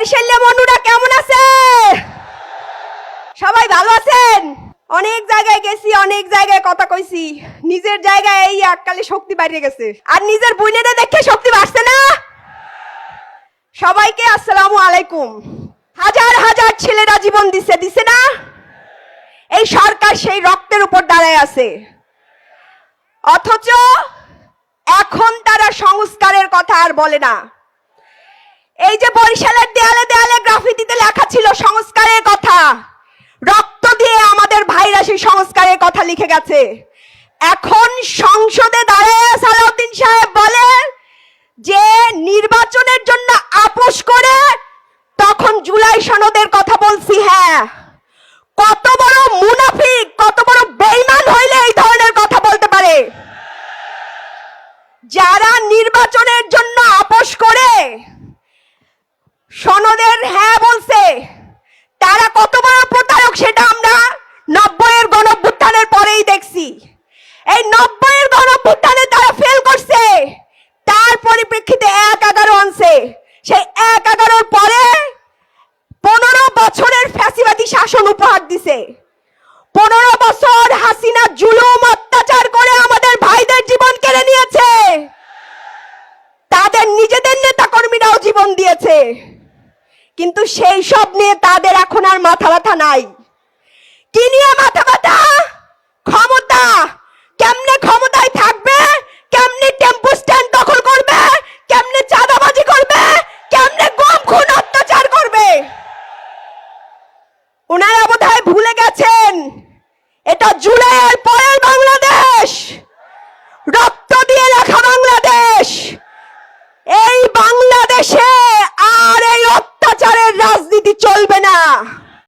বরিশালের মনুরা কেমন আছে? সবাই ভালো আছেন? অনেক জায়গায় গেছি, অনেক জায়গায় কথা কইছি, নিজের জায়গায় এই এককালে শক্তি বাড়িয়ে গেছে। আর নিজের বোনেরা দেখে শক্তি বাড়ছে না? সবাইকে আসসালামু আলাইকুম। হাজার হাজার ছেলেরা জীবন দিছে না? এই সরকার সেই রক্তের উপর দাঁড়ায় আছে, অথচ এখন তারা সংস্কারের কথা আর বলে না। এই যে বরিশালের দেয়ালে দেয়ালে গ্রাফিতিতে লেখা ছিল সংস্কারের কথা, রক্ত দিয়ে আমাদের ভাইরা সেই সংস্কারের কথা লিখে গেছে। এখন সংসদে দাঁড়ায় সালাউদ্দিন সাহেব বলে যে নির্বাচনের জন্য আপোষ করে তখন জুলাই সনদের কথা বলছি। হ্যাঁ, কত বড় মুনাফিক, কত বড় বেঈমান হইলে এই ধরনের কথা বলতে পারে? যারা নির্বাচনের জন্য আপোষ করে সনদের হ্যাঁ বলছে, তারা কত বড় প্রতারক সেটা আমরা 90-এর গণঅভ্যুত্থানের পরেই দেখছি। এই 90-এর গণঅভ্যুত্থানে তারা ফেল করছে, তার পরিপ্রেক্ষিতে 1-11 আনছে। সেই 1-11-র পরে 15 বছরের ফ্যাসিবাদী শাসন উপহার দিছে। 15 বছর হাসিনা জুলুম অত্যাচার করে আমাদের ভাইদের জীবন কেড়ে নিয়েছে, তাদের নিজেদের নেতা কর্মীরাও জীবন দিয়েছে। কিন্তু সেই সব নিয়ে তাদের এখন আর মাথা ব্যথা নাই। কি নিয়ে মাথা ব্যথা? ক্ষমতা। কেমনে ক্ষমতায় থাকবে, কেমনে টেম্পো